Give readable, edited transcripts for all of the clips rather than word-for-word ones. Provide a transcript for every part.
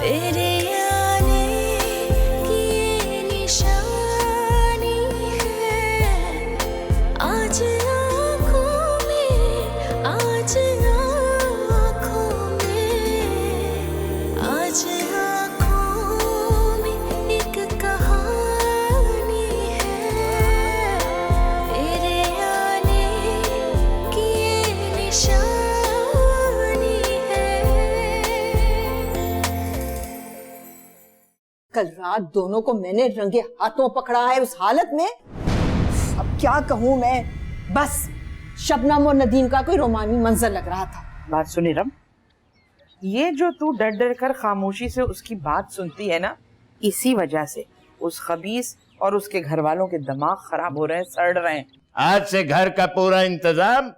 तेरे आने की ये निशानी है, आज आँखों में, आज आँखों में, आज आँखों में एक कहानी है, तेरे आने की ये निशानी है। कल रात दोनों को मैंने रंगे हाथों पकड़ा है उस हालत में। अब क्या कहूँ मैं, बस शबनम और नदीम का कोई रोमानी मंजर लग रहा था। बात सुनी रम, ये जो तू डर डर कर खामोशी से उसकी बात सुनती है ना, इसी वजह से उस खबीस और उसके घर वालों के दिमाग खराब हो रहे हैं, सड़ रहे हैं। आज से घर का पूरा इंतजाम,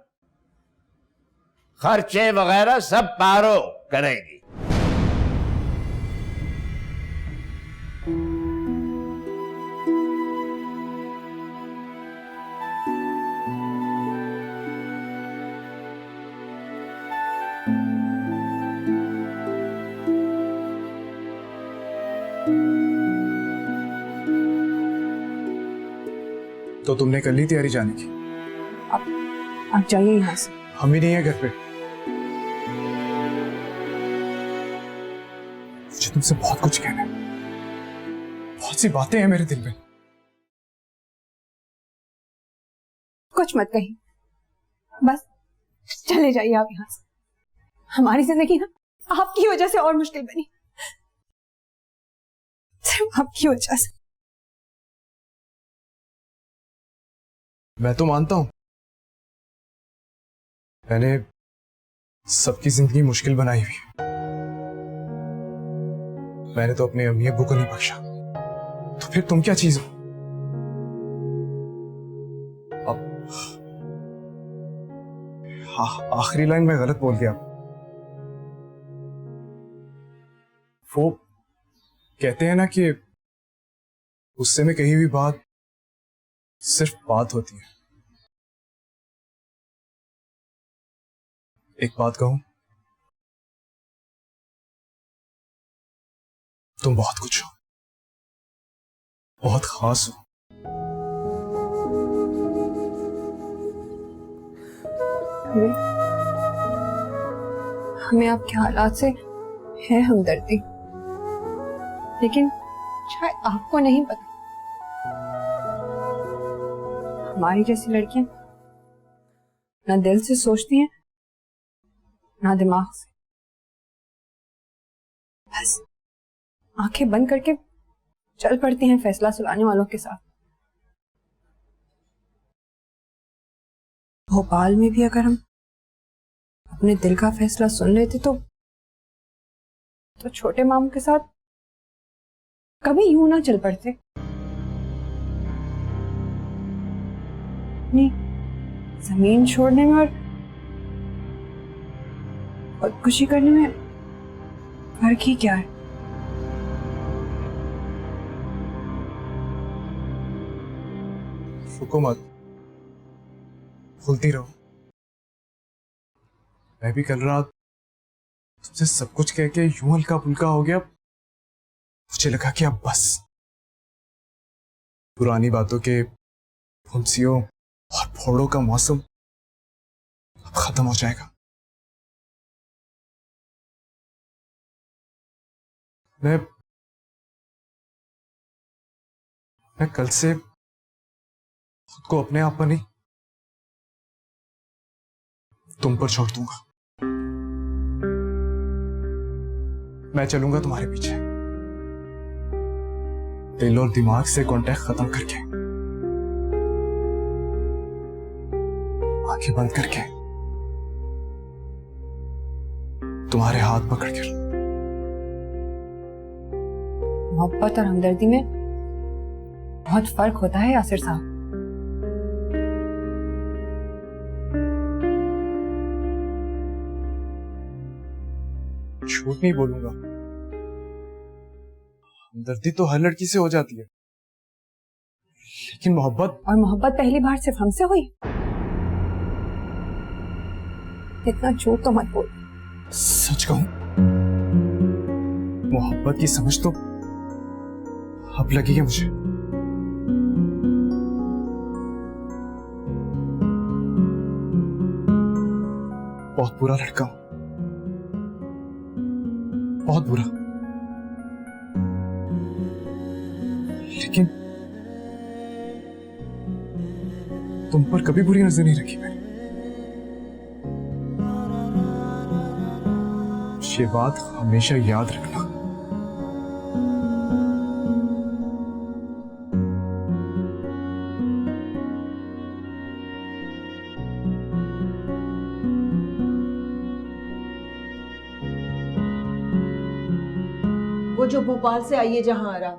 खर्चे वगैरह सब पारो करेगी। तो तुमने कर ली तैयारी जाने की? आप जाइए यहाँ से। हम ही नहीं है घर पे। मुझे तुमसे बहुत कुछ कहना है, बहुत सी बातें हैं मेरे दिल में। कुछ मत कहिए, बस चले जाइए आप यहाँ से। हमारी जिंदगी ना आपकी वजह से और मुश्किल बनी, सिर्फ आपकी वजह से। मैं तो मानता हूं मैंने सबकी जिंदगी मुश्किल बनाई हुई है। मैंने तो अपने अम्मी अब्बू को नहीं बख्शा, तो फिर तुम क्या चीज हो? अब आखिरी लाइन में गलत बोल गया। वो कहते हैं ना कि गुस्से में कही हुई बात सिर्फ बात होती है। एक बात कहूं, तुम बहुत कुछ हो, बहुत खास हो। हमें आपके हालात से है हमदर्दी, लेकिन शायद आपको नहीं पता, हमारी जैसी लड़कियां ना दिल से सोचती हैं ना दिमाग से, बस आंखें बंद करके चल पड़ती हैं फैसला सुनाने वालों के साथ। भोपाल में भी अगर हम अपने दिल का फैसला सुन लेते तो छोटे मामू के साथ कभी यूं ना चल पड़ते। नहीं, जमीन छोड़ने में और खुदकुशी करने में फर्क ही क्या है? रुको मत, खुलती रहो। मैं भी कल रात तुमसे सब कुछ कह के यूं हल्का फुल्का हो गया, मुझे लगा कि अब बस पुरानी बातों के फुंसियों और फोड़ों का मौसम अब खत्म हो जाएगा। मैं कल से खुद को अपने आप पर नहीं, तुम पर छोड़ दूंगा। मैं चलूंगा तुम्हारे पीछे, दिल और दिमाग से कांटेक्ट खत्म करके, आंखें बंद करके, तुम्हारे हाथ पकड़कर। मोहब्बत और हमदर्दी में बहुत फर्क होता है यासिर साहब। झूठ नहीं बोलूंगा, हमदर्दी तो हर लड़की से हो जाती है, लेकिन मोहब्बत। और मोहब्बत पहली बार सिर्फ हमसे हुई? इतना झूठ तो मत बोल। सच कहूं, मोहब्बत की समझ तो अब लगी है मुझे। बहुत बुरा लड़का हूं, बहुत बुरा। लेकिन तुम पर कभी बुरी नजर नहीं रखी मैंने। ये बात हमेशा याद रखना। वो जो भोपाल से आई है जहाँ आ रहा,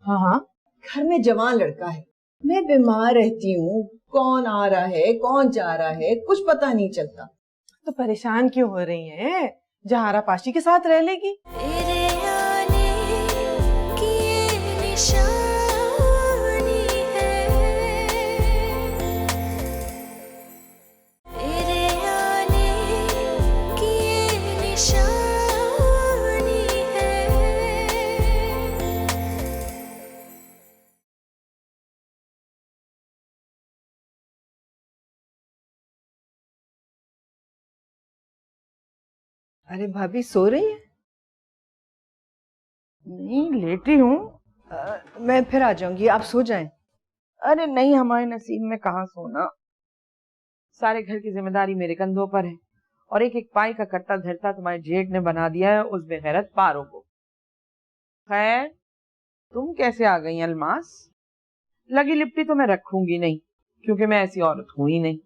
हाँ हाँ, घर में जवान लड़का है। मैं बीमार रहती हूँ, कौन आ रहा है कौन जा रहा है कुछ पता नहीं चलता। तो परेशान क्यों हो रही हैं? जहारा पाशी के साथ रह लेगी। तेरे आने की ये निशानी है, तेरे आने की ये निशानी है। अरे भाभी सो रही है? नहीं, लेटी हूँ। मैं फिर आ जाऊंगी, आप सो जाएं। अरे नहीं, हमारे नसीब में कहाँ सोना। सारे घर की जिम्मेदारी मेरे कंधों पर है और एक एक पाई का करता धरता तुम्हारे जेठ ने बना दिया है उस बेगैरत पारो को। खैर, तुम कैसे आ गई अलमास? लगी लिपटी तो मैं रखूंगी नहीं, क्योंकि मैं ऐसी औरत हूं ही नहीं।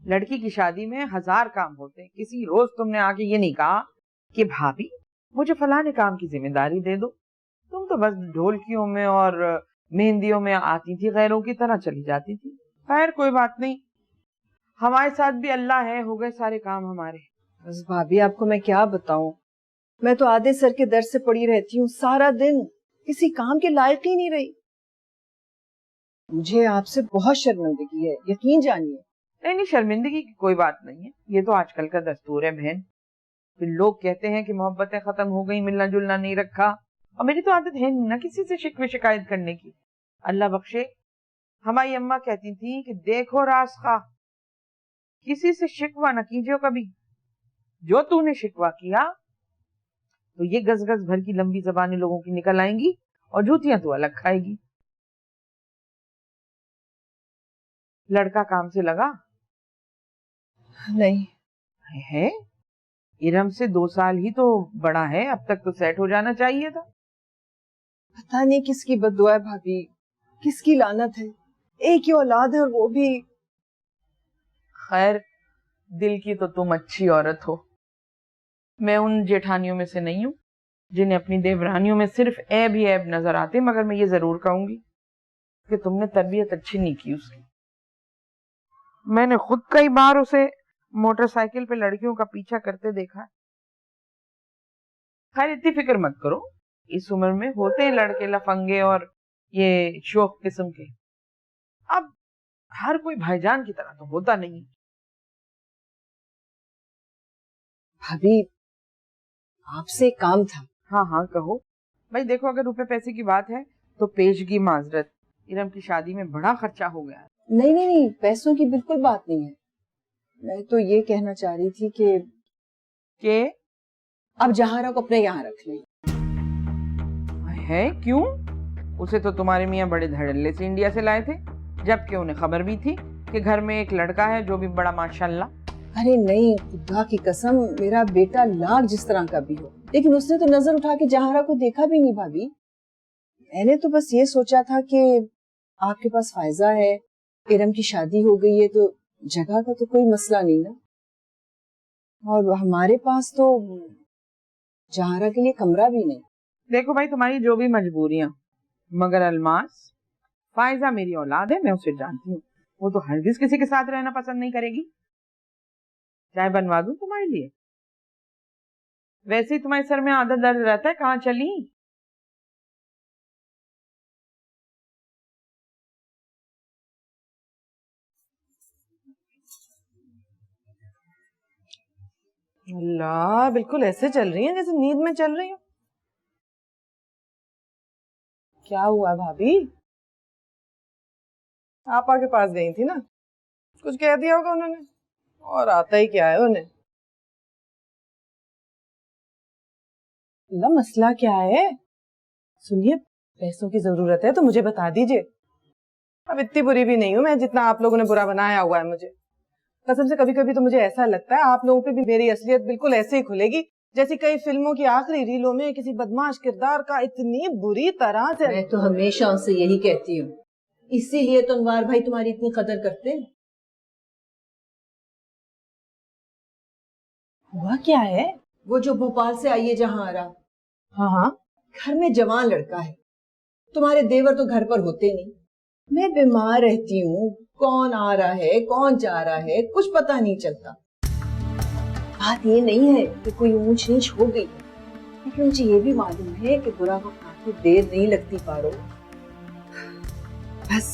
लड़की की शादी में 1000 काम होते हैं। किसी रोज तुमने आके ये नहीं कहा कि भाभी मुझे फलाने काम की जिम्मेदारी दे दो। तुम तो बस ढोलकियों में और मेहंदियों में आती थी, गैरों की तरह चली जाती थी। खैर कोई बात नहीं, हमारे साथ भी अल्लाह है, हो गए सारे काम हमारे। बस भाभी आपको मैं क्या बताऊं, मैं तो आधे सर के दर्द से पड़ी रहती हूँ सारा दिन, किसी काम के लायक ही नहीं रही। मुझे आपसे बहुत शर्मिंदगी है, यकीन जानिए। नहीं नहीं, शर्मिंदगी की कोई बात नहीं है, ये तो आजकल का दस्तूर है बहन। फिर लोग कहते हैं कि मोहब्बतें खत्म हो गई, मिलना जुलना नहीं रखा। और मेरी तो आदत है नहीं ना किसी से शिकवे शिकायत करने की। अल्लाह बख्शे, हमारी अम्मा कहती थी कि देखो रास्ता, किसी से शिकवा न कीजिए कभी। जो तूने शिकवा किया तो ये गज गज भर की लंबी जबानें लोगों की निकल आएंगी और जूतियां तो अलग खाएगी। लड़का काम से लगा? नहीं है, इरम से 2 साल ही तो बड़ा है, अब तक तो सेट हो जाना चाहिए था। पता नहीं किसकी बद्दुआ है भाभी, किसकी लानत है। एक ही औलाद है और वो भी। खैर, दिल की तो तुम अच्छी औरत हो। मैं उन जेठानियों में से नहीं हूं जिन्हें अपनी देवरानियों में सिर्फ ऐब ही ऐब नजर आते, मगर मैं ये जरूर कहूंगी कि तुमने तरबियत अच्छी नहीं की उसकी। मैंने खुद कई बार उसे मोटरसाइकिल पे लड़कियों का पीछा करते देखा। खैर इतनी फिक्र मत करो, इस उम्र में होते हैं लड़के लफंगे और ये शौक किस्म के। अब हर कोई भाईजान की तरह तो होता नहीं। भाभी आपसे एक काम था। हाँ हाँ कहो भाई। देखो, अगर रुपए पैसे की बात है तो पेशगी माजरत, इरम की शादी में बड़ा खर्चा हो गया है। नहीं नहीं नहीं, पैसों की बिल्कुल बात नहीं है। मैं तो ये कहना चाह रही थी कि अब जहारा को अपने यहाँ रख ले। है क्यों? उसे तो तुम्हारे मियाँ बड़े धड़ल्ले से इंडिया से लाए थे, जबकि उन्हें खबर भी थी कि घर में एक लड़का है जो भी बड़ा माशाल्लाह। अरे नहीं, खुदा की कसम, मेरा बेटा लाख जिस तरह का भी हो, लेकिन उसने तो नजर उठा के जहारा को देखा भी नहीं भाभी। मैंने तो बस ये सोचा था कि आपके पास फायजा है, इरम की शादी हो गई है तो जगह का तो कोई मसला नहीं ना, और हमारे पास तो जहारा के लिए कमरा भी नहीं। देखो भाई, तुम्हारी जो भी मजबूरियां, मगर अलमास, फायजा मेरी औलाद है, मैं उसे जानती हूँ। वो तो हरगिज किसी के साथ रहना पसंद नहीं करेगी। चाय बनवा दूं तुम्हारे लिए? वैसे ही तुम्हारे सर में आधा दर्द रहता है, कहाँ चली? अल्लाह, बिल्कुल ऐसे चल रही हैं जैसे नींद में चल रही हो। क्या हुआ भाभी? आपा के पास गई थी ना, कुछ कह दिया होगा उन्होंने, और आता ही क्या है उन्हें। मसला क्या है? सुनिए, पैसों की जरूरत है तो मुझे बता दीजिए। अब इतनी बुरी भी नहीं हूं मैं जितना आप लोगों ने बुरा बनाया हुआ है मुझे। कसम से कभी कभी तो मुझे ऐसा लगता है आप लोगों पे भी मेरी असलियत बिल्कुल ऐसे ही खुलेगी जैसी कई फिल्मों की आखिरी रीलों में किसी बदमाश किरदार का इतनी बुरी तरह से। मैं तो हमेशा उनसे यही कहती हूँ, इसीलिए तो अनवार भाई तुम्हारी इतनी कदर करते हैं। हुआ क्या है? वो जो भोपाल से आई है जहाँ आ रहा। हाँ हाँ, घर में जवान लड़का है। तुम्हारे देवर तो घर पर होते नहीं। मैं बीमार रहती हूँ, कौन आ रहा है कौन जा रहा है कुछ पता नहीं चलता। बात ये नहीं है कि कोई ऊंच नीच हो गई, लेकिन मुझे ये भी मालूम है कि बुरा वक्त आके देर नहीं लगती पारो। बस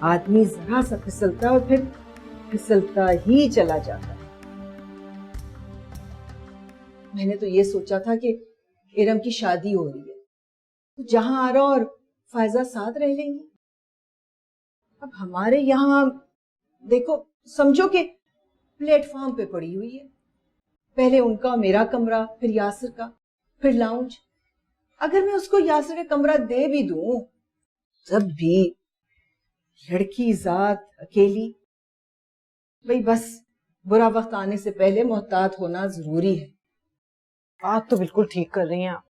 आदमी जरा सा फिसलता और फिर फिसलता ही चला जाता। मैंने तो ये सोचा था कि इरम की शादी हो रही है तो जहां आरा और फायजा साथ रह लेंगी। अब हमारे यहाँ देखो, समझो कि प्लेटफॉर्म पे पड़ी हुई है, पहले उनका मेरा कमरा, फिर यासिर का, फिर लाउंज। अगर मैं उसको यासिर का कमरा दे भी दूं तब भी लड़की जात अकेली। भाई बस बुरा वक्त आने से पहले मोहतात होना जरूरी है। बात तो बिल्कुल ठीक कर रही हैं आप,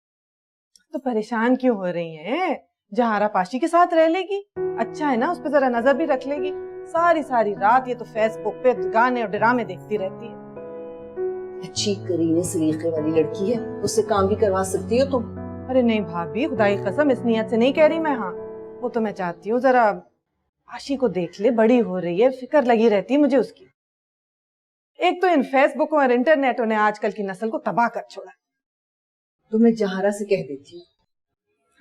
तो परेशान क्यों हो रही हैं? जहारा पाशी के साथ रह लेगी, अच्छा है ना, उस पर जरा नजर भी रख लेगी। सारी सारी रात ये तो फेसबुक पे गाने और ड्रामे देखती रहती है। अच्छी करीने सलीके वाली लड़की है, उससे काम भी करवा सकती हो तुम। अरे नहीं भाभी, खुदाई कसम इस नियत से नहीं कह रही मैं। हाँ, वो तो मैं चाहती हूँ जरा आशी को देख ले, बड़ी हो रही है, फिक्र लगी रहती है मुझे उसकी। एक तो इन फेसबुक और इंटरनेटों ने आजकल की नस्ल को तबाह कर छोड़ा। तो मैं जहारा से कह देती हूँ।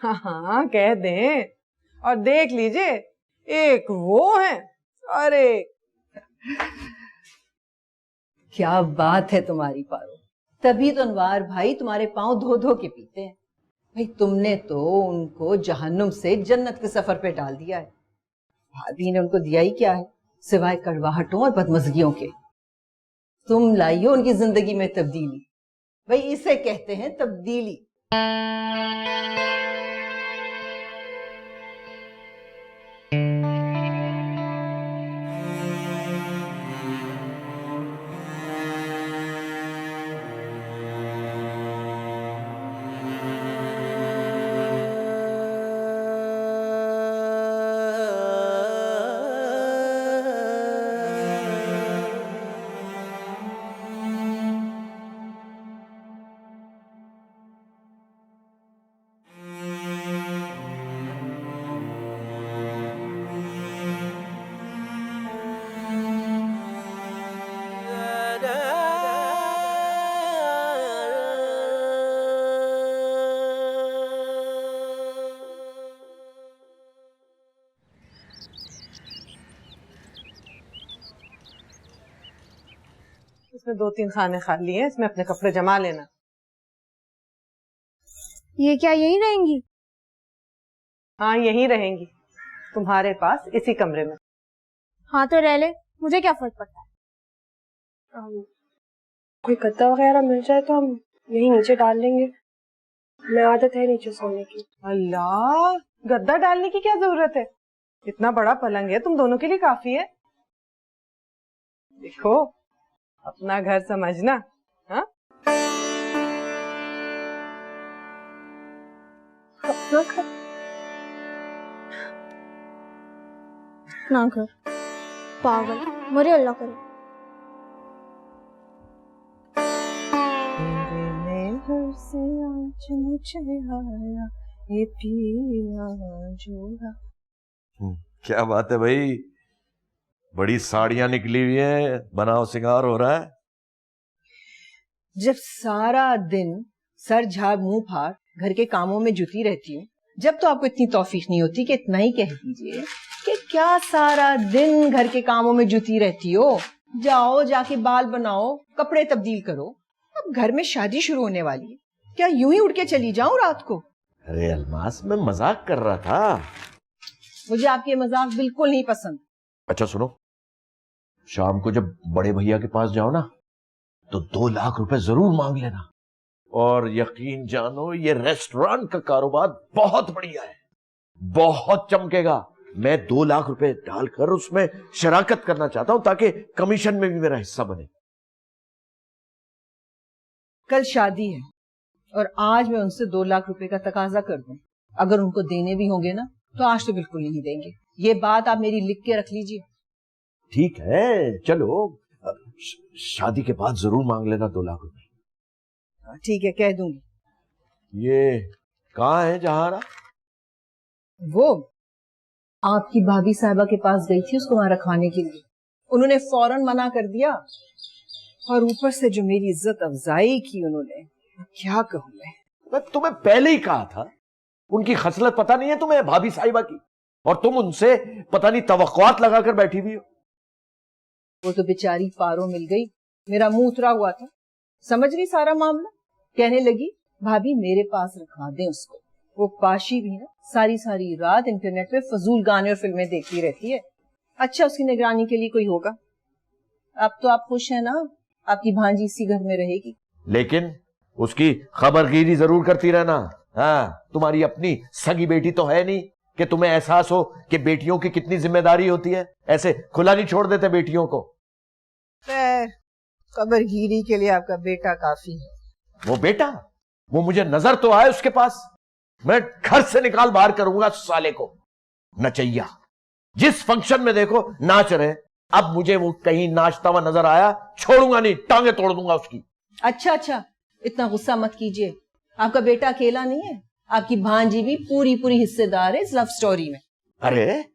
हाँ हाँ कह दें, और देख लीजिए एक वो है और एक। क्या बात है तुम्हारी पारो, तभी तो अनवार भाई तुम्हारे पांव धो धो के पीते हैं। भाई तुमने तो उनको जहन्नुम से जन्नत के सफर पे डाल दिया है। भाभी ने उनको दिया ही क्या है सिवाय कड़वाहटों और बदमजगियों के। तुम लाई हो उनकी जिंदगी में तब्दीली। भाई इसे कहते हैं तब्दीली। इसमें 2-3 खाने खाली हैं, इसमें अपने कपड़े जमा लेना। ये क्या यही रहेंगी? हाँ यहीं रहेंगी, तुम्हारे पास इसी कमरे में। हाँ तो रह ले, मुझे क्या फर्क पड़ता है। कोई गद्दा वगैरह मिल जाए तो हम यही नीचे डाल लेंगे, मैं आदत है नीचे सोने की। अल्लाह, गद्दा डालने की क्या जरूरत है? इतना बड़ा पलंग है, तुम दोनों के लिए काफी है। देखो अपना घर समझना। हाँ अपना घर ना घर, पागल, मरे अल्लाह करे। से आज मुझे आया ये पिया जोड़ा। क्या बात है भाई, बड़ी साड़ियां निकली हुई है, बनाओ सिंगार हो रहा है। जब सारा दिन सर झाग मुंह फाड़ घर के कामों में जुटी रहती हूँ, जब तो आपको इतनी तौफीक नहीं होती कि इतना ही कह दीजिए कि क्या सारा दिन घर के कामों में जुटी रहती हो। जाओ जाके बाल बनाओ, कपड़े तब्दील करो। अब घर में शादी शुरू होने वाली है, क्या यूं ही उड़ के चली जाऊं रात को? अरे अलमास, मैं मजाक कर रहा था। मुझे आपके मजाक बिल्कुल नहीं पसंद। अच्छा सुनो, शाम को जब बड़े भैया के पास जाओ ना, तो 2 लाख रुपए जरूर मांग लेना। और यकीन जानो, ये रेस्टोरेंट का कारोबार बहुत बढ़िया है, बहुत चमकेगा। मैं 2 लाख रुपए डालकर उसमें शराकत करना चाहता हूं, ताकि कमीशन में भी मेरा हिस्सा बने। कल शादी है और आज मैं उनसे 2 लाख रुपए का तकाजा कर दूं। अगर उनको देने भी होंगे ना, तो आज तो बिल्कुल नहीं देंगे। ये बात आप मेरी लिख के रख लीजिए। ठीक है, चलो शादी के बाद जरूर मांग लेना 2 लाख रुपए। ठीक है, कह दूंगी। ये कहाँ है जहारा? वो आपकी भाभी साहिबा के पास गई थी उसको वहां रखवाने के लिए। उन्होंने फौरन मना कर दिया, और ऊपर से जो मेरी इज्जत अफजाई की उन्होंने, क्या कहूं मैं तुम्हें पहले ही कहा था, उनकी खसलत पता नहीं है तुम्हें भाभी साहिबा की, और तुम उनसे पता नहीं तवक्कुआत लगाकर बैठी हुई हो। वो तो बेचारी पारो मिल गई, मेरा मुंह उतरा हुआ था, समझ गई सारा मामला। कहने लगी भाभी मेरे पास रखवा दें उसको। वो पाशी भी ना सारी सारी रात इंटरनेट पे फजूल गाने और फिल्में देखती रहती है। अच्छा, उसकी निगरानी के लिए कोई होगा। अब तो आप खुश हैं ना, आपकी भांजी इसी घर में रहेगी। लेकिन उसकी खबरगिरी जरूर करती रहना। हाँ, तुम्हारी अपनी सगी बेटी तो है नहीं कि तुम्हें एहसास हो कि बेटियों की कितनी जिम्मेदारी होती है। ऐसे खुला नहीं छोड़ देते बेटियों को। खबरगिरी के लिए आपका बेटा काफी है। वो बेटा, वो मुझे नजर तो आए उसके पास, मैं घर से निकाल बाहर करूंगा साले को। नचैया, जिस फंक्शन में देखो नाच रहे। अब मुझे वो कहीं नाचता हुआ नजर आया, छोड़ूंगा नहीं, टांगे तोड़ दूंगा उसकी। अच्छा, इतना गुस्सा मत कीजिए। आपका बेटा अकेला नहीं है, आपकी भांजी भी पूरी पूरी हिस्सेदार है इस लव स्टोरी में। अरे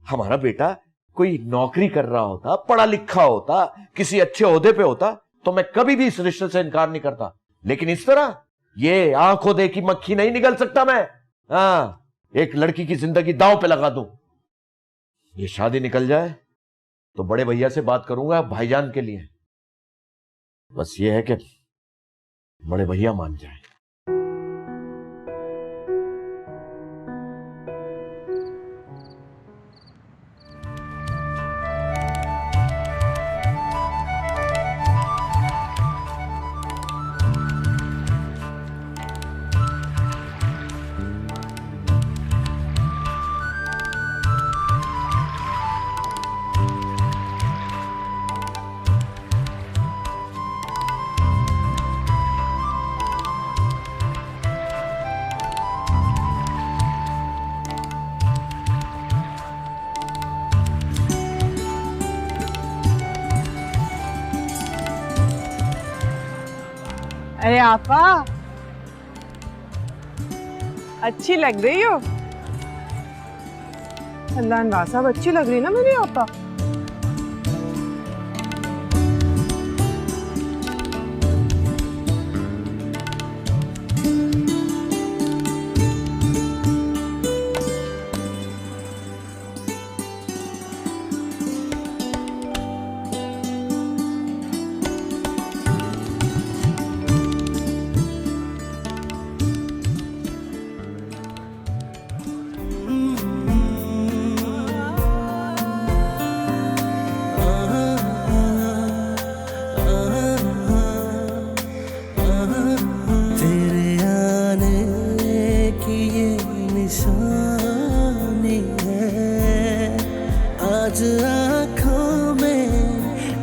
हमारा बेटा कोई नौकरी कर रहा होता, पढ़ा लिखा होता, किसी अच्छे ओहदे पे होता, तो मैं कभी भी इस रिश्ते से इनकार नहीं करता। लेकिन इस तरह ये आंखों देखी मक्खी नहीं निकल सकता मैं। हाँ, एक लड़की की जिंदगी दांव पे लगा दूं। ये शादी निकल जाए तो बड़े भैया से बात करूंगा भाईजान के लिए। बस ये है कि बड़े भैया मान जाए। अरे आपा, अच्छी लग रही हो। अल्लाह साहब, अच्छी लग रही ना मेरी आपा। आज आँखों में,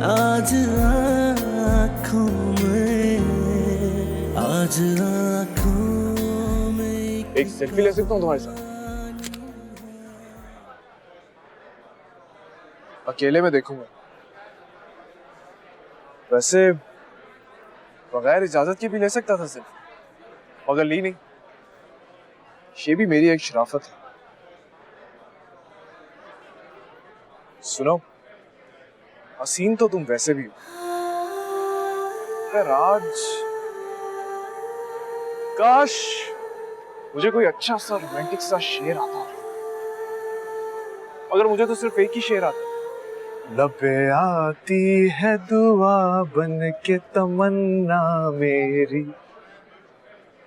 आज आँखों में, आज आँखों में। एक सेल्फी ले सकता हूँ तुम्हारे साथ? अकेले में देखूंगा। वैसे बगैर इजाजत के भी ले सकता था सेल्फी, मगर ली नहीं। ये भी मेरी एक शराफत है। सुनो, हसीन तो तुम वैसे भी हो, पर आज काश मुझे कोई अच्छा सा रोमांटिक सा शेर आता, मगर मुझे तो सिर्फ एक ही शेर आता। लबे आती है दुआ बन के तमन्ना मेरी,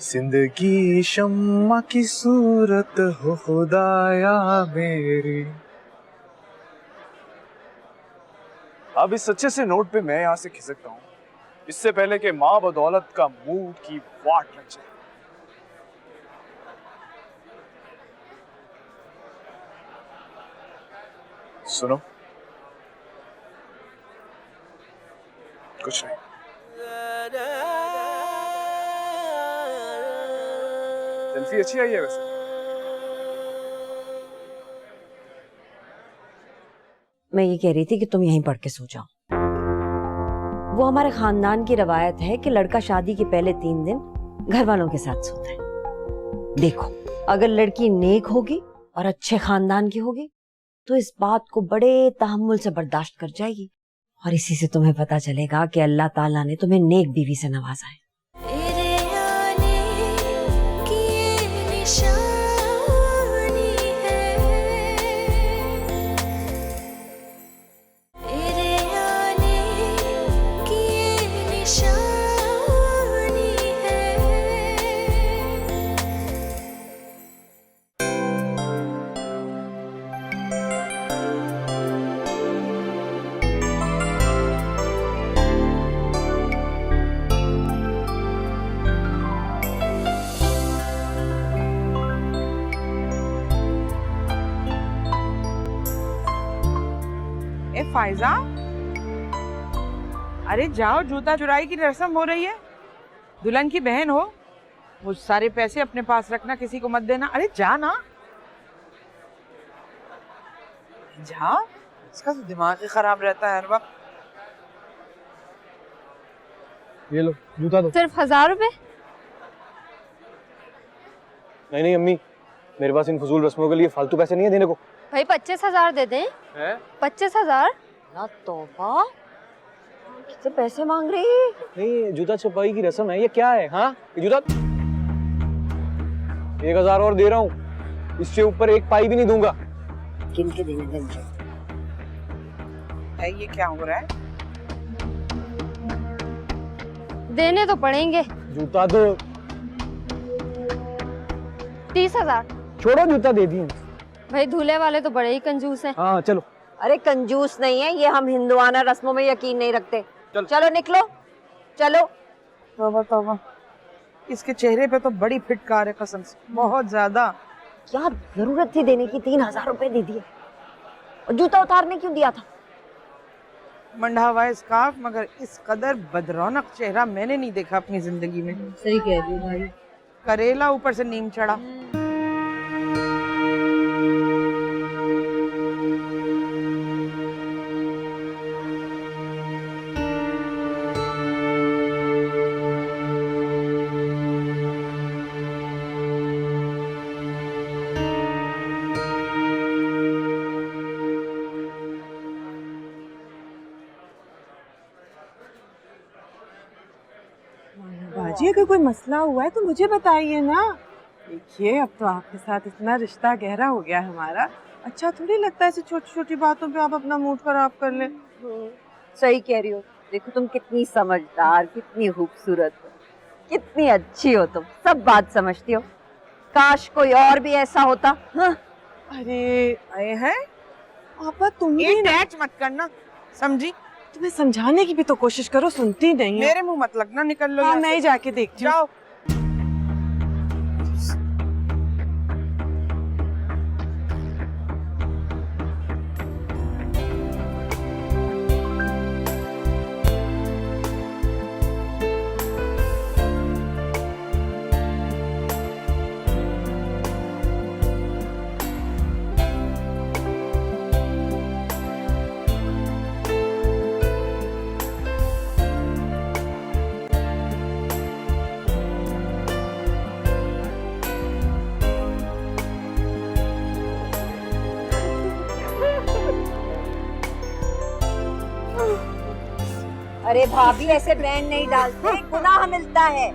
जिंदगी शम्मा की सूरत हो खुदाया मेरी। अब इस अच्छे से नोट पे मैं यहाँ से खिसकता हूँ, इससे पहले कि माँ बदौलत का मूड की वाट लग जाए। सुनो, कुछ नहीं। सेल्फी अच्छी आई है वैसे। मैं ये कह रही थी कि तुम यहीं पढ़ के सो जाओ। वो हमारे खानदान की रवायत है कि लड़का शादी के पहले 3 दिन घर वालों के साथ सोता है। देखो, अगर लड़की नेक होगी और अच्छे खानदान की होगी तो इस बात को बड़े तहम्मुल से बर्दाश्त कर जाएगी, और इसी से तुम्हें पता चलेगा कि अल्लाह ताला ने तुम्हें नेक बीवी से नवाजा है। तेरे आने की ये निशानी है, तेरे आने की ये निशानी है। ए फायजा, अरे जाओ, जूता चुराई की रस्म हो रही है। दुल्हन की बहन हो, वो सारे पैसे अपने पास रखना, किसी को मत देना। अरे जा ना, जा। इसका तो दिमाग ही खराब रहता है हर वक्त। ये लो, जूता दो। सिर्फ 1000 रुपए? नहीं नहीं अम्मी, मेरे पास इन फजूल रस्मों के लिए फालतू पैसे नहीं है देने को। भाई 25,000 दे दें। 25,000? ना तौबा, कितने पैसे मांग रही है? नहीं, जूता छपाई की रस्म है, ये क्या है? हाँ, ये जूता 1000 और दे रहा हूँ, इससे ऊपर एक पाई भी नहीं दूंगा। किन के देने दे मुझे। ये क्या हो रहा है? देने तो पड़ेंगे। जूता दो। 30,000? छोड़ो, जूता दे दी। भाई दूल्हे वाले तो बड़े ही कंजूस हैं। हाँ चलो। अरे कंजूस नहीं है ये, हम हिंदुआना रस्मों में यकीन नहीं रखते। चलो निकलो, चलो। तौबा तौबा, इसके चेहरे पे तो बड़ी फिटकार है कसम से, बहुत ज्यादा। क्या जरूरत थी देने की? 3000 रुपए दे दिए, और जूता उतारने क्यों दिया था? मंडा हुआ है स्कार्फ, मगर इस कदर बदरौनक चेहरा मैंने नहीं देखा अपनी जिंदगी में। सही कह रही हो भाई। करेला ऊपर से नीम चढ़ा। बाजी, अगर कोई मसला हुआ है तो मुझे बताइए ना। देखिए, अब तो आपके साथ इतना रिश्ता गहरा हो गया है हमारा, अच्छा थोड़ी लगता है ऐसी छोटी छोटी बातों पे आप अपना मूड खराब कर लें। सही कह रही हो। देखो तुम कितनी समझदार, कितनी खूबसूरत हो, कितनी अच्छी हो, तुम सब बात समझती हो। काश कोई और भी ऐसा होता। हाँ? अरे आए हैं पापा, तुम ये भी ना, टैच मत करना, समझी? तुम्हें समझाने की भी तो कोशिश करो, सुनती नहीं हो। मेरे मुंह मत लगना, निकल लो। हाँ, यहाँ मैं ही से। जाके देखती हूँ। जाओ। अरे भाभी, ऐसे ब्रांड नहीं डालते, गुनाह मिलता है।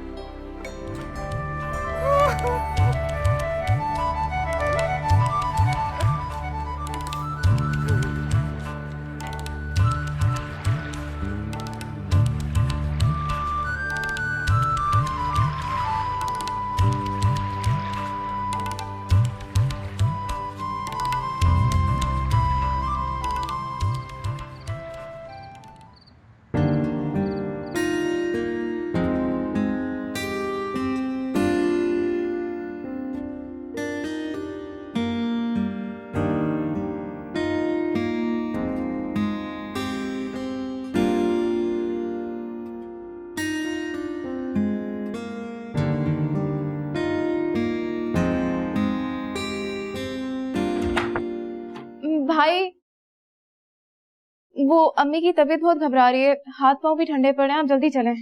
वो अम्मी की तबीयत बहुत घबरा रही है, हाथ पांव भी ठंडे पड़े हैं, आप जल्दी चलें।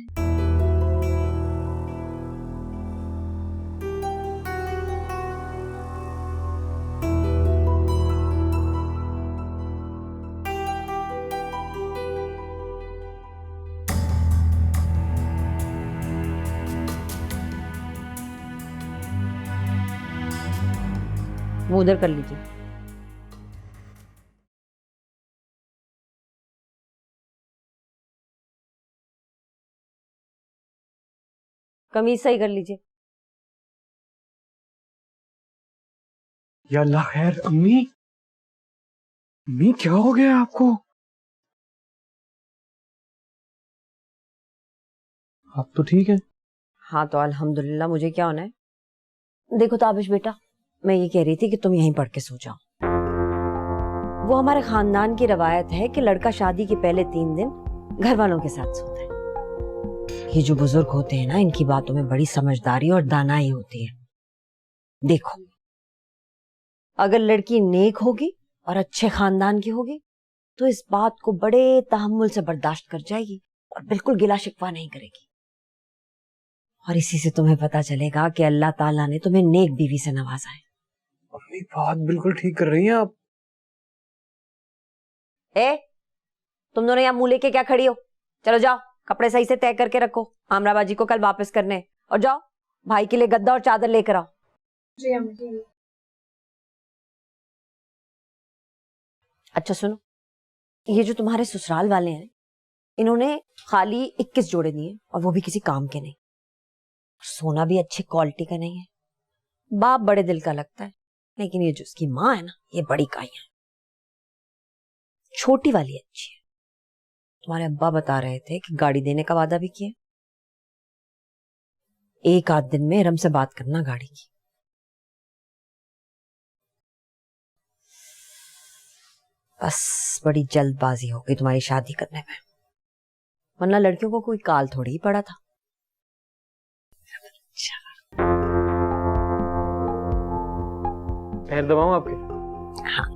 वो उधर कर लीजिए। कमीज सही कर लीजिए। या अल्लाह खैर, अम्मी अम्मी क्या हो गया आपको? आप तो ठीक है? हाँ तो अल्हम्दुलिल्लाह, मुझे क्या होना है। देखो ताबिश बेटा, मैं ये कह रही थी कि तुम यहीं पढ़ के सो जाओ। वो हमारे खानदान की रवायत है कि लड़का शादी के पहले 3 दिन घर वालों के साथ सोता है। ये जो बुजुर्ग होते हैं ना, इनकी बातों में बड़ी समझदारी और दानाई होती है। देखो, अगर लड़की नेक होगी और अच्छे खानदान की होगी तो इस बात को बड़े तहम्मुल से बर्दाश्त कर जाएगी और बिल्कुल गिला शिकवा नहीं करेगी। और इसी से तुम्हें पता चलेगा कि अल्लाह ताला ने तुम्हें नेक बीवी से नवाजा है। अम्मी बात बिल्कुल ठीक कर रही हैं आप। तुम दोनों यहाँ मुंह लेके क्या खड़ी हो? चलो जाओ, कपड़े सही से तय करके रखो, आमराबाजी को कल वापस करने। और जाओ भाई के लिए गद्दा और चादर लेकर आओ। जी अम्मी। अच्छा सुनो, ये जो तुम्हारे ससुराल वाले हैं, इन्होंने खाली 21 जोड़े दिए और वो भी किसी काम के नहीं। सोना भी अच्छी क्वालिटी का नहीं है। बाप बड़े दिल का लगता है, लेकिन ये जो उसकी माँ है ना, ये बड़ी काई है। छोटी वाली अच्छी है। तुम्हारे अब्बा बता रहे थे कि गाड़ी देने का वादा भी किया। एक आध दिन में रम से बात करना गाड़ी की। बस बड़ी जल्दबाजी हो गई तुम्हारी शादी करने में, वरना लड़कियों को कोई काल थोड़ी ही पड़ा था। पैर दबाऊं आपके? हाँ।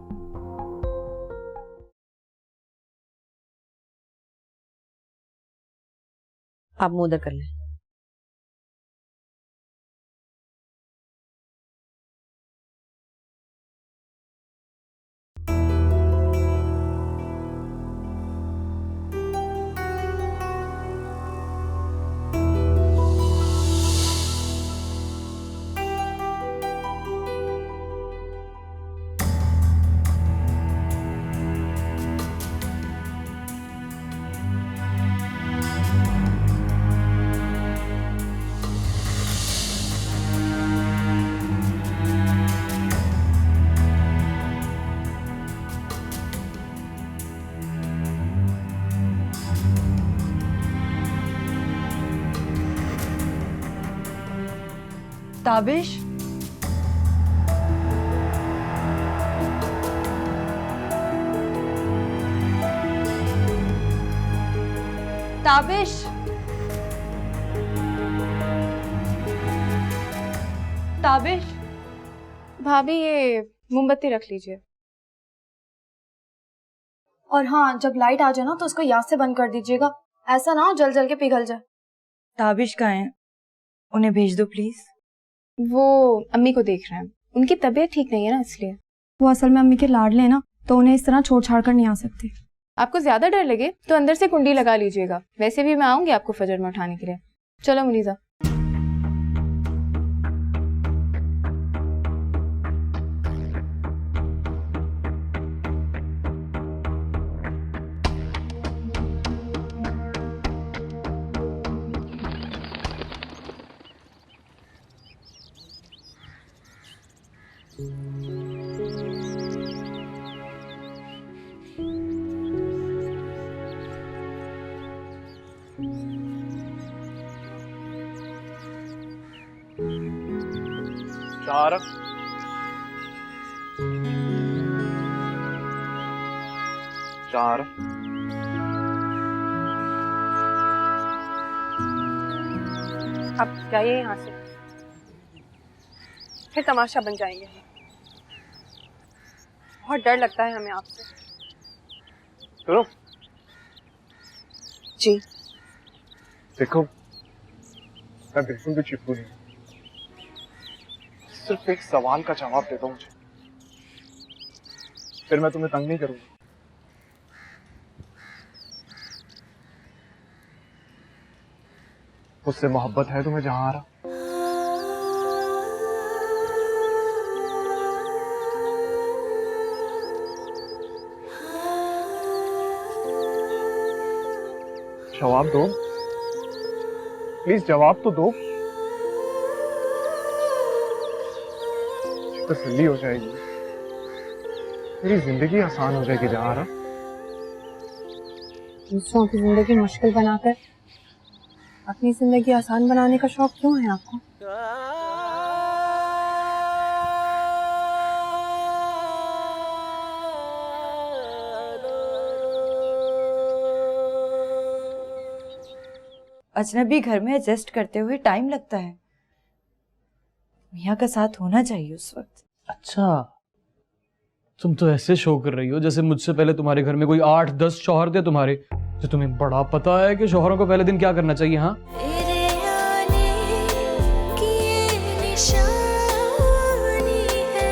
आप मुंह उधर कर लें। ताबिश, ताबिश, ताबिश। भाभी ये मोमबत्ती रख लीजिए। और हाँ, जब लाइट आ जाए ना तो उसको याद से बंद कर दीजिएगा, ऐसा ना हो जल जल के पिघल जाए। ताबिश कहाँ है? उन्हें भेज दो प्लीज। वो अम्मी को देख रहे हैं, उनकी तबीयत ठीक नहीं है ना, इसलिए। वो असल में अम्मी के लाडले हैं ना, तो उन्हें इस तरह छोड़ छाड़ कर नहीं आ सकते। आपको ज्यादा डर लगे तो अंदर से कुंडी लगा लीजिएगा, वैसे भी मैं आऊंगी आपको फजर में उठाने के लिए। चलो मुनीजा। चार, चार, आप जाइए यहाँ से, फिर तमाशा बन जाएंगे। बहुत डर लगता है हमें आपसे। सुनो, जी। देखो, मैं बिल्कुल भी चिपकू नहीं, सिर्फ एक सवाल का जवाब दे दो मुझे, फिर मैं तुम्हें तंग नहीं करूंगा। मुझसे मोहब्बत है तुम्हें जहां रहा? जवाब दो, प्लीज जवाब तो दो। तसल्ली हो जाएगी, मेरी जिंदगी आसान हो जाएगी जहां रहा। दूसरों की जिंदगी मुश्किल बनाकर अपनी जिंदगी आसान बनाने का शौक क्यों है आपको? अजनबी घर में एडजस्ट करते हुए टाइम लगता है, मियाँ का साथ होना चाहिए उस वक्त। अच्छा, तुम तो ऐसे शो कर रही हो जैसे मुझसे पहले तुम्हारे घर में कोई 8-10 शौहर थे तुम्हारे, जो तुम्हें बड़ा पता है कि शौहरों को पहले दिन क्या करना चाहिए। हाँ, तेरे आने की ये निशानी है,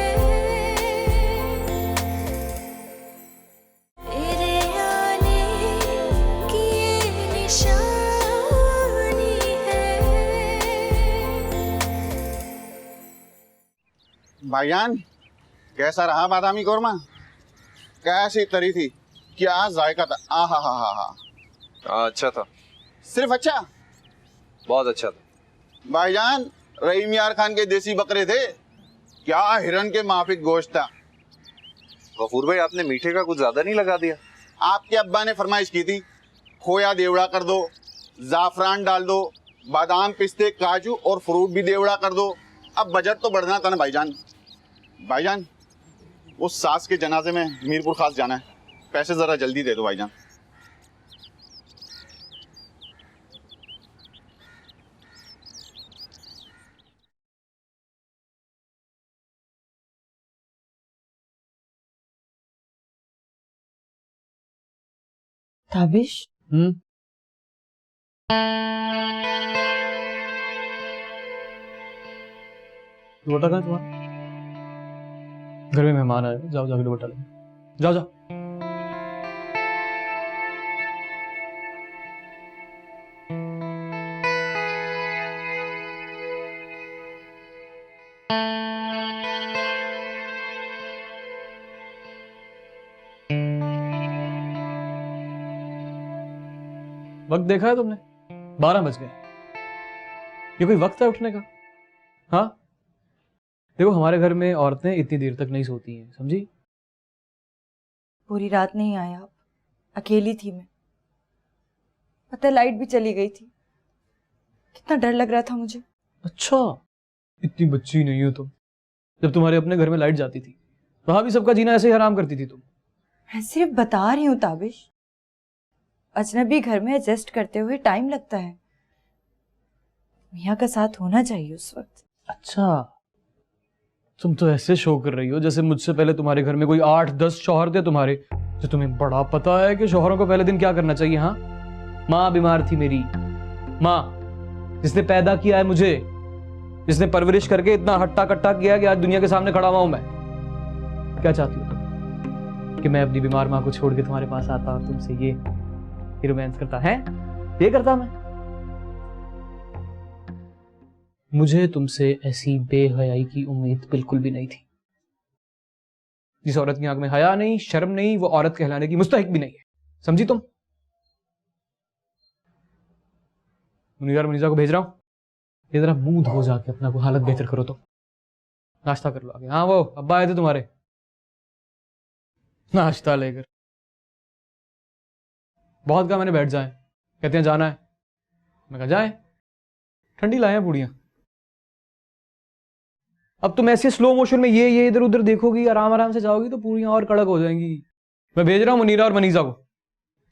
तेरे आने की ये निशानी है। भाईजान, कैसा रहा बादामी कोरमा? कैसी तरी थी? क्या जायका था? आ हा हा हा। अच्छा था। सिर्फ अच्छा? बहुत अच्छा था। भाईजान, रहीम यार खान के देसी बकरे थे, क्या हिरन के माफिक गोश्त था। गफूर भाई, आपने मीठे का कुछ ज्यादा नहीं लगा दिया? आपके अब्बा ने फरमाइश की थी, खोया देवड़ा कर दो, जाफरान डाल दो, बादाम पिस्ते काजू और फ्रूट भी देवड़ा कर दो। अब बजट तो बढ़ना था ना भाईजान। भाईजान, वो सास के जनाजे में मीरपुर खास जाना है, पैसे जरा जल्दी दे दो भाईजान। ताबिश, दुपट्टा कहाँ है तुम्हारा? घर में मेहमान आए, जाओ जाके दुपट्टा ले, जाओ जाओ। वक्त देखा है तुमने? 12 बज गए। ये कोई वक्त है उठने का? हाँ, देखो हमारे घर में औरतें इतनी देर तक नहीं सोती हैं, समझी? पूरी रात नहीं आया आप, अकेली थी मैं, पता है लाइट भी चली गई थी, कितना डर लग रहा था मुझे। अच्छा, इतनी बच्ची नहीं हो तुम। जब तुम्हारे अपने घर में लाइट जाती थी, वहां भी सबका जीना ऐसे ही हराम करती थी तुम। मैं सिर्फ बता रही हूँ ताबिश, अजनबी घर में एडजस्ट करते हुए टाइम लगता है, मियाँ का साथ होना चाहिए उस वक्त। अच्छा, तुम तो ऐसे शो कर रही हो जैसे मुझसे पहले तुम्हारे घर में कोई 8-10 शौहर थे तुम्हारे, जो तुम्हें बड़ा पता है कि शौहरों को पहले दिन क्या करना चाहिए। हाँ, माँ बीमार थी मेरी, माँ जिसने पैदा किया है मुझे, जिसने परवरिश करके इतना हट्टा कट्टा किया कि आज दुनिया के सामने खड़ा हुआ हूं मैं। क्या चाहती हो तुम? कि मैं अपनी बीमार माँ को छोड़ के तुम्हारे पास आता और तुमसे ये रोमांस करता है? ये करता मैं? मुझे तुमसे ऐसी बेहयाई की उम्मीद बिल्कुल भी नहीं थी। जिस औरत की आंख में हया नहीं, शर्म नहीं, वो औरत कहलाने की मुस्तहिक भी नहीं है, समझी तुम? मुनीर मुनीजा को भेज रहा हूं, ये जरा मुंह धो जाके अपना को हालत बेहतर करो, तो नाश्ता कर लो आगे। हाँ, वो अब्बा आए थे तुम्हारे, नाश्ता लेकर। बहुत कहा मैंने बैठ जाए, कहते हैं जाना है। मैं कहा जाए, ठंडी लाए हैं पूड़ियां। अब तुम ऐसे स्लो मोशन में ये इधर उधर देखोगी, आराम आराम से जाओगी तो पूरियां और कड़क हो जाएंगी। मैं भेज रहा हूं मुनीरा और मनीजा को,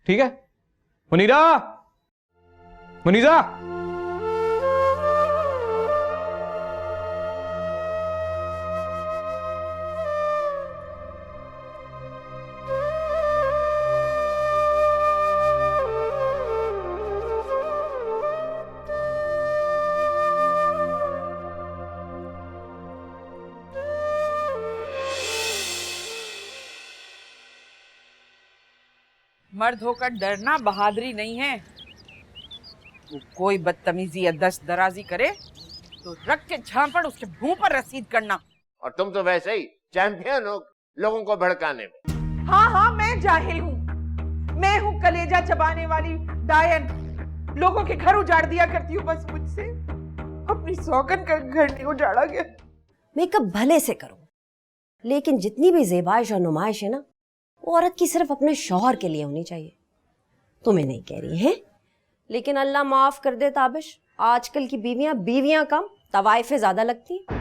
ठीक है? मुनीरा, मनीजा, मर्द होकर डरना बहादुरी नहीं है। वो कोई बदतमीजी या दस्त दराजी करे तो रख के झांपड़ उसके मुंह पर रसीद करना। और तुम तो वैसे ही चैंपियन हो लोगों को भड़काने में। हाँ हाँ, मैं जाहिल हूँ। मैं हूँ कलेजा चबाने वाली डायन। लोगों के घर उजाड़ दिया करती हूँ बस मुझसे। अपनी सौगन का घर नहीं उजाड़ा गया। मेकअप भले से करो, लेकिन जितनी भी ज़ेबाइश और नुमाइश है ना, वो औरत की सिर्फ अपने शौहर के लिए होनी चाहिए। तुम्हें नहीं कह रही है, लेकिन अल्लाह माफ कर दे ताबिश, आजकल की बीवियां कम तवाइफे ज्यादा लगती हैं।